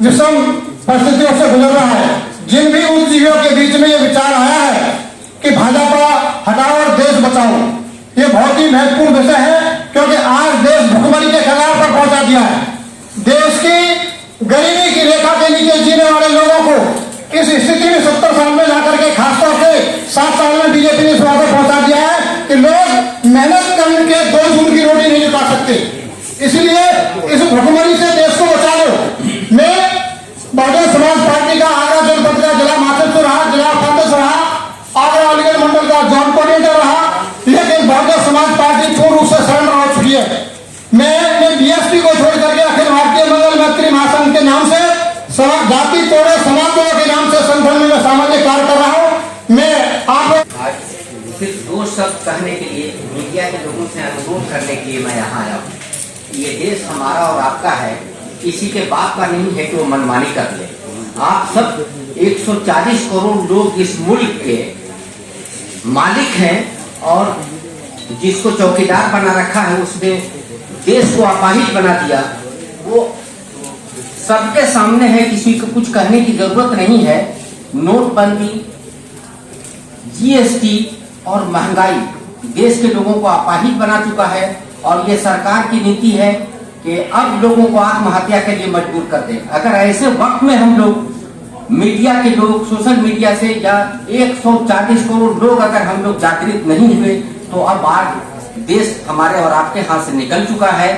विषम परिस्थितियों से गुजर रहा है, जिन भी बुद्धिजीवियों के बीच में ये विचार आया है कि भाजपा हटाओ और देश बचाओ, ये बहुत ही महत्वपूर्ण विषय है, क्योंकि आज देश भुखमरी के कगार पर पहुंचा दिया है। देश की गरीबी की रेखा के नीचे जीने वाले लोगों को इस स्थिति में 70 साल में जाकर के, खासतौर से 7 साल में बीजेपी ने इस बात पर पहुंचा दिया है कि लोग मेहनत करके 2 जून की रोटी नहीं जुटा सकते। इसलिए इस भुखमरी से देश को बचा लो। मैं बहुजन समाज पार्टी का आगरा जनपद का जिला महासचिव रहा, जिला अध्यक्ष रहा, आगरा अलीगढ़ मंडल का जॉइंट कोऑर्डिनेटर रहा, लेकिन बहुजन समाज पार्टी पूर्ण रूप से सरेंडर हो चुकी है। मैं बीएसपी को छोड़ करके अखिल भारतीय मंगल मैत्री महासंघ के नाम से, जाति तोड़े समाज के नाम से संगठन में सामाजिक कार्य कर रहा हूँ। मैं आप सिर्फ 2 शब्द कहने के लिए, मीडिया के लोगों से अनुरोध करने के लिए मैं यहाँ आया हूँ। ये देश हमारा और आपका है, किसी के बाप का नहीं है कि वो मनमानी कर ले। आप सब 140 करोड़ लोग इस मुल्क के मालिक हैं, और जिसको चौकीदार बना रखा है उसने देश को अपाहिज बना दिया। वो सबके सामने है, किसी को कुछ कहने की जरूरत नहीं है। नोटबंदी, जीएसटी और महंगाई देश के लोगों को अपाहिज बना चुका है, और ये सरकार की नीति है कि अब लोगों को आत्महत्या के लिए मजबूर कर दे। अगर ऐसे वक्त में हम लोग, मीडिया के लोग, सोशल मीडिया से, या 140 करोड़ लोग अगर हम लोग जागृत नहीं हुए, तो अब आज देश हमारे और आपके हाथ से निकल चुका है।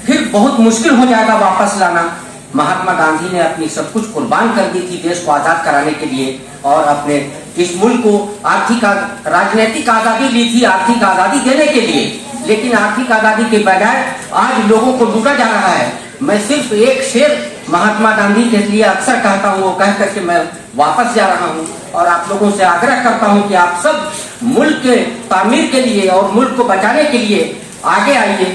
फिर बहुत मुश्किल हो जाएगा वापस लाना। महात्मा गांधी ने अपनी सब कुछ कुर्बान कर दी थी देश को आजाद कराने के लिए, और अपने इस मुल्क को आर्थिक, राजनीतिक आजादी ली थी आर्थिक आजादी देने के लिए, लेकिन आर्थिक आजादी के बगैर आज लोगों को लूटा जा रहा है। मैं सिर्फ एक शेर महात्मा गांधी के लिए अक्सर कहता हूँ, वो कह करके मैं वापस जा रहा हूँ, और आप लोगों से आग्रह करता हूँ कि आप सब मुल्क के तामीर के लिए और मुल्क को बचाने के लिए आगे आइए।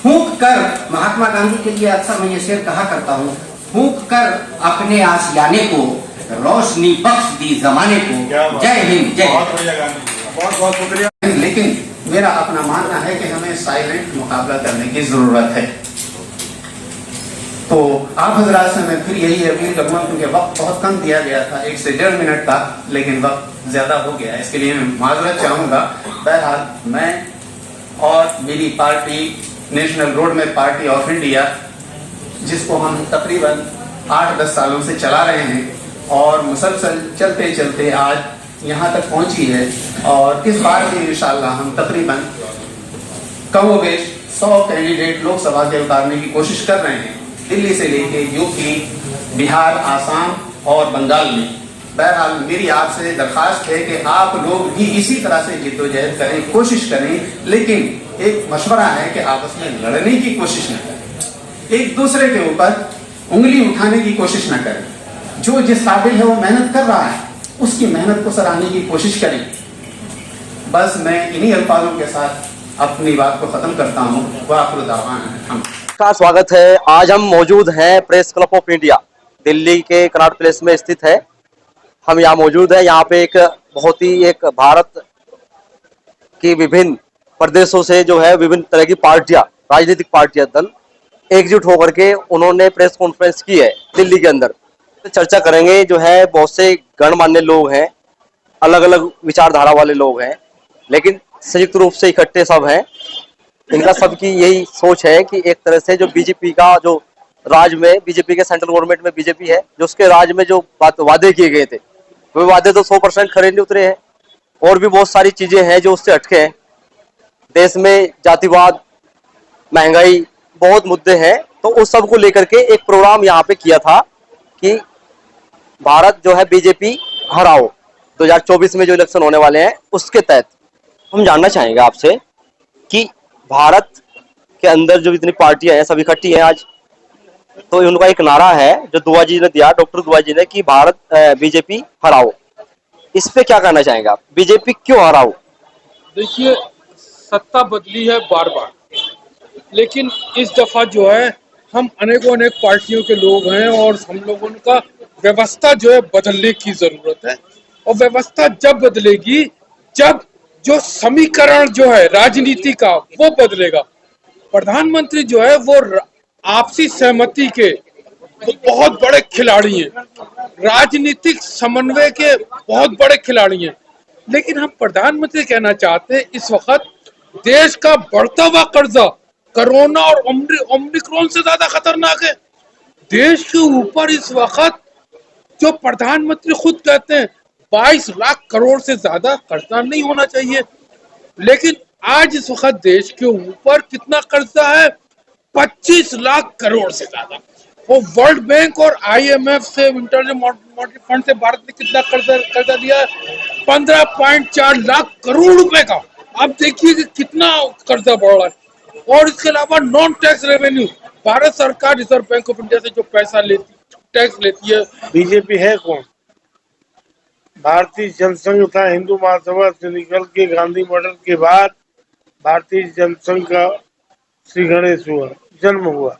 फूंक कर, महात्मा गांधी के लिए अक्सर मैं ये शेर कहा करता हूँ, फूंक कर अपने आशियाने को रोशनी बख्श दी जमाने को। जय हिंद, जय। बहुत बहुत शुक्रिया। लेकिन मेरा अपना मानना है कि हमें साइलेंट मुकाबला करने की जरूरत है। तो आप हजरात से मैं फिर यही अपील करूंगा, क्योंकि वक्त बहुत कम दिया गया था, 1 से 1.5 मिनट था, लेकिन वक्त ज्यादा हो गया, इसके लिए मैं माजरत चाहूंगा। बहरहाल मैं और मेरी party national roadmap party of India, जिसको हम तकरीबन 8-10 सालों से चला रहे हैं, और मुसलसल चलते चलते आज यहाँ तक पहुंची है, और इस बार भी इंशाअल्लाह हम तकरीबन कमोबेश 100 कैंडिडेट लोकसभा के उतारने की कोशिश कर रहे हैं, दिल्ली से लेके यूपी, बिहार, आसाम और बंगाल में। बहरहाल मेरी आपसे दरखास्त है कि आप लोग भी इसी तरह से जिद्दोजहद करें, कोशिश करें, लेकिन एक मशवरा है कि आपस में लड़ने की कोशिश न करें, एक दूसरे के ऊपर उंगली उठाने की कोशिश न करें। जो जिस काबिल है वो मेहनत कर रहा है, उसकी मेहनत को सराहने की कोशिश करें। बस मैं इन्हीं अल्फाजों के साथ अपनी बात को खत्म करता हूँ। वाखिर दावाना का स्वागत है। आज हम मौजूद हैं press club of India, Delhi के कनॉट प्लेस में स्थित है। हम यहाँ मौजूद है। यहाँ पे एक बहुत ही एक भारत की विभिन्न प्रदेशों से जो है विभिन्न तरह की पार्टियां, राजनीतिक पार्टियां, दल एकजुट होकर के उन्होंने प्रेस कॉन्फ्रेंस की है दिल्ली के अंदर। चर्चा करेंगे। जो है बहुत से गणमान्य लोग हैं, अलग अलग विचारधारा वाले लोग हैं, लेकिन संयुक्त रूप से इकट्ठे सब हैं। इनका सबकी यही सोच है कि एक तरह से जो बीजेपी का, जो राज्य में बीजेपी के सेंट्रल गवर्नमेंट में बीजेपी है, जो उसके राज्य में जो वादे किए गए थे, वो वादे तो 100% खरे नहीं उतरे हैं, और भी बहुत सारी चीजें हैं जो उससे हटके हैं। देश में जातिवाद, महंगाई, बहुत मुद्दे हैं। तो उस सब को लेकर के एक प्रोग्राम यहाँ पे किया था कि भारत जो है बीजेपी हराओ, 2024 में जो इलेक्शन होने वाले हैं उसके तहत हम जानना चाहेंगे आपसे कि भारत के अंदर जो इतनी पार्टियां हैं सब इकट्ठी हैं आज, तो उनका एक नारा है जो दुआ जी ने दिया, डॉक्टर दुआ जी ने, कि भारत बीजेपी हराओ। इस पे क्या कहना चाहेंगे आप? बीजेपी क्यों हराओ? देखिए, सत्ता बदली है बार बार, लेकिन इस दफा जो है हम अनेक पार्टियों के लोग हैं, और हम लोगों का व्यवस्था जो है बदलने की जरूरत है। और व्यवस्था जब बदलेगी जब जो समीकरण जो है राजनीति का वो बदलेगा। प्रधानमंत्री जो है वो आपसी सहमति के वो बहुत बड़े खिलाड़ी हैं, राजनीतिक समन्वय के बहुत बड़े खिलाड़ी हैं। लेकिन हम प्रधानमंत्री कहना चाहते हैं, इस वक्त देश का बढ़ता हुआ कर्जा कोरोना और ओमिक्रॉन से ज्यादा खतरनाक है। देश के ऊपर इस वक्त जो प्रधानमंत्री खुद कहते हैं 22 लाख करोड़ से ज्यादा कर्जा नहीं होना चाहिए, लेकिन आज इस वक्त देश के ऊपर कितना कर्जा है? 25 लाख करोड़ से ज्यादा। वो वर्ल्ड बैंक और IMF से, इंटरनेशनल मॉनेटरी फंड से भारत ने कितना कर्जा दिया है? 15.4 लाख करोड़ रुपए का। अब देखिए कि कितना कर्जा बढ़ रहा है। और इसके अलावा नॉन टैक्स रेवेन्यू, भारत सरकार रिजर्व बैंक ऑफ इंडिया से जो पैसा लेती, टैक्स लेती है। बीजेपी है कौन? भारतीय जनसंघ था। हिंदू महासभा से निकल के गांधी मॉडल के बाद भारतीय जनसंघ का श्री गणेश हुआ, जन्म हुआ,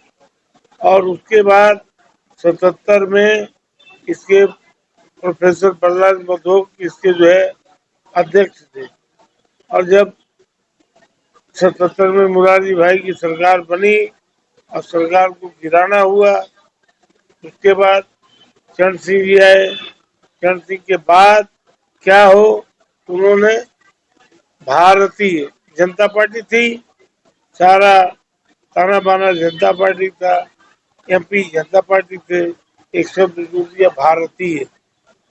और उसके बाद 77 में इसके प्रोफेसर प्रहलाद मधोक इसके जो है अध्यक्ष थे। और जब 77 में मुरारजी भाई की सरकार बनी और सरकार को गिराना हुआ, उसके बाद चरण सिंह जी आए। चरण सिंह के बाद क्या हो, उन्होंने भारतीय जनता पार्टी थी, सारा ताना बाना जनता पार्टी था, MP जनता पार्टी थे, एक शब्द जोड़ दिया भारतीय।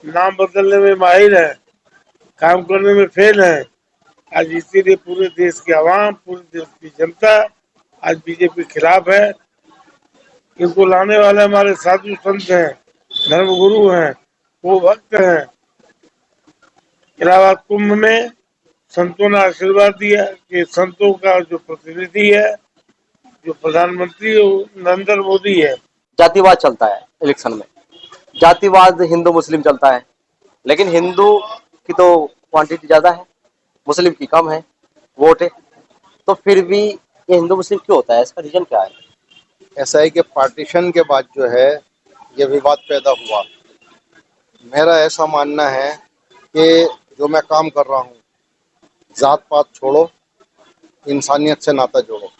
नाम बदलने में माहिर है, काम करने में फेल है। आज इसीलिए पूरे देश के आवाम, पूरे देश की जनता आज बीजेपी खिलाफ है। इनको लाने वाले हमारे साधु संत हैं, धर्मगुरु हैं, वो भक्त हैं। इलाहाबाद कुंभ में संतों ने आशीर्वाद दिया कि संतों का जो प्रतिनिधि है, जो प्रधानमंत्री नरेंद्र मोदी है। जातिवाद चलता है इलेक्शन में, जातिवाद हिंदू मुस्लिम चलता है, लेकिन हिंदू की तो क्वांटिटी ज्यादा है, मुस्लिम की कम है वोट है, तो फिर भी ये हिंदू मुस्लिम क्यों होता है? इसका रीजन क्या है? ऐसा है कि पार्टीशन के बाद जो है ये विवाद पैदा हुआ। मेरा ऐसा मानना है कि जो मैं काम कर रहा हूँ, जात पात छोड़ो, इंसानियत से नाता जोड़ो।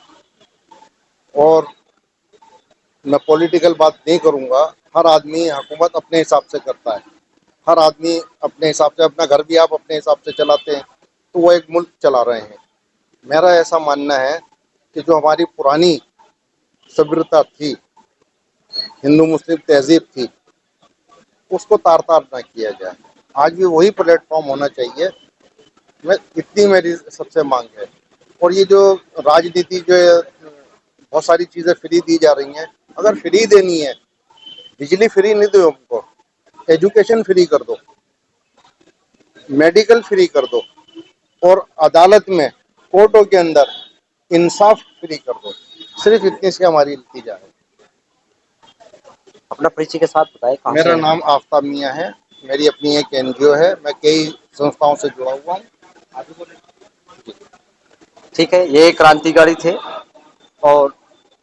और मैं पॉलिटिकल बात नहीं करूँगा। हर आदमी हुकूमत अपने हिसाब से करता है, हर आदमी अपने हिसाब से, अपना घर भी आप अपने हिसाब से चलाते हैं, तो वो एक मुल्क चला रहे हैं। मेरा ऐसा मानना है कि जो हमारी पुरानी सभ्यता थी, हिंदू मुस्लिम तहजीब थी, उसको तार तार ना किया जाए। आज भी वही प्लेटफॉर्म होना चाहिए। इतनी मेरी सबसे मांग है। और ये जो राजनीति जो बहुत सारी चीज़ें फ्री दी जा रही हैं, अगर फ्री देनी है, बिजली फ्री नहीं दो उनको, एजुकेशन फ्री कर दो, मेडिकल फ्री कर दो, और अदालत में, कोर्टों के अंदर इंसाफ फ्री कर दो। सिर्फ इतनी से हमारी इल्तिजा है। अपना परिचय के साथ बताएं। कहाँ मेरा से नाम आफ्ताब मियां है, मेरी अपनी एक NGO है, मैं कई संस्थाओं से जुड़ा हुआ हूँ। ठीक है, ये क्रांतिकारी थे और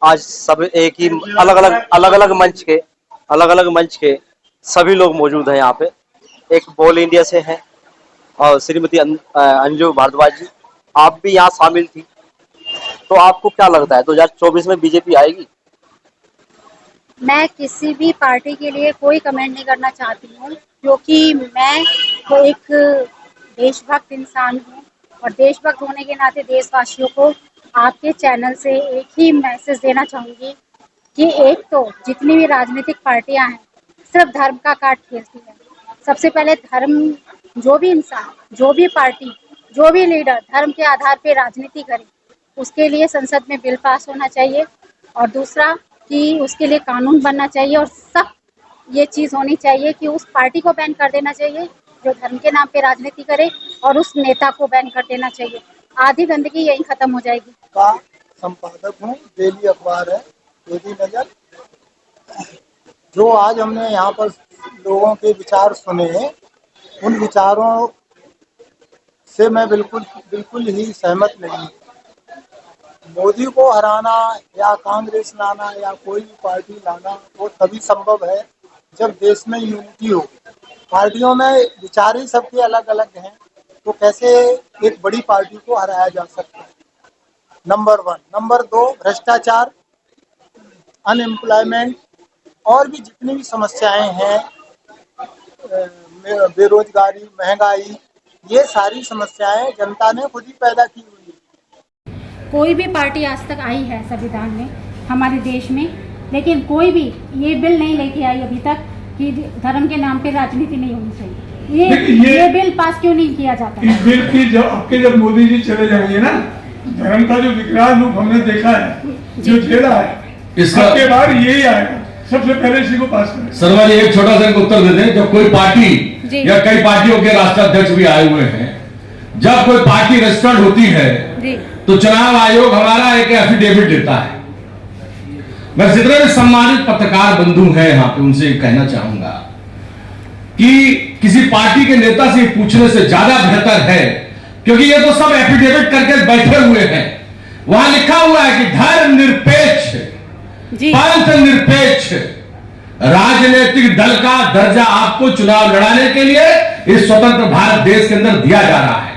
आज सब एक ही अलग अलग मंच के सभी लोग मौजूद हैं यहाँ पे। एक बोल इंडिया से हैं और श्रीमती अंजू भारद्वाज जी, आप भी यहाँ शामिल थी, तो आपको क्या लगता है 2024 में बीजेपी आएगी? मैं किसी भी पार्टी के लिए कोई कमेंट नहीं करना चाहती हूँ, क्योंकि मैं तो एक देशभक्त इंसान हूँ और देशभक्त होने के नाते देशवासियों को आपके चैनल से एक ही मैसेज देना चाहूँगी कि एक तो जितनी भी राजनीतिक पार्टियां हैं सिर्फ धर्म का कार्ड खेलती है। सबसे पहले धर्म, जो भी इंसान, जो भी पार्टी, जो भी लीडर धर्म के आधार पे राजनीति करे, उसके लिए संसद में बिल पास होना चाहिए। और दूसरा कि उसके लिए कानून बनना चाहिए और सख्त ये चीज़ होनी चाहिए कि उस पार्टी को बैन कर देना चाहिए जो धर्म के नाम पे राजनीति करे, और उस नेता को बैन कर देना चाहिए। आधी गंदगी यही खत्म हो जाएगी। का संपादक हूँ, डेली अखबार है डेली नजर। जो आज हमने यहाँ पर लोगों के विचार सुने, उन विचारों से मैं बिल्कुल ही सहमत नहीं हूँ। मोदी को हराना या कांग्रेस लाना या कोई भी पार्टी लाना वो तभी संभव है जब देश में यूनिटी हो। पार्टियों में विचार ही सबके अलग अलग हैं, तो कैसे एक बड़ी पार्टी को हराया जा सकता है? नंबर 1। नंबर 2, भ्रष्टाचार अनएम्प्लॉयमेंट और भी जितनी भी समस्याएं हैं, बेरोजगारी, महंगाई, ये सारी समस्याएं जनता ने खुद ही पैदा की हुई है। कोई भी पार्टी आज तक आई है संविधान में हमारे देश में, लेकिन कोई भी ये बिल नहीं लेके आई अभी तक कि धर्म के नाम पे राजनीति नहीं होनी चाहिए। ये बिल पास क्यों नहीं किया जाता? इस बिल की जब मोदी जी चले जाएंगे ना, धर्म का जो विकराल रूप हमने देखा है, जो झेला है, इसके बाद यही आएगा, सबसे पहले इसी को पास करें। शर्मा जी एक छोटा सा उत्तर देते हैं। जब कोई पार्टी या कई पार्टियों के राष्ट्राध्यक्ष भी आए हुए हैं, जब कोई पार्टी रजिस्टर्ड होती है तो चुनाव आयोग हमारा एक एफिडेविट देता है। मैं जितने भी सम्मानित पत्रकार बंधु हैं यहाँ पे उनसे कहना चाहूंगा कि किसी पार्टी के नेता से पूछने से ज्यादा बेहतर है, क्योंकि ये तो सब एफिडेविट करके बैठे हुए हैं। वहां लिखा हुआ है कि धर्म निरपेक्ष, पंथ निरपेक्ष राजनीतिक दल का दर्जा आपको चुनाव लड़ाने के लिए इस स्वतंत्र भारत देश के अंदर दिया जा रहा है।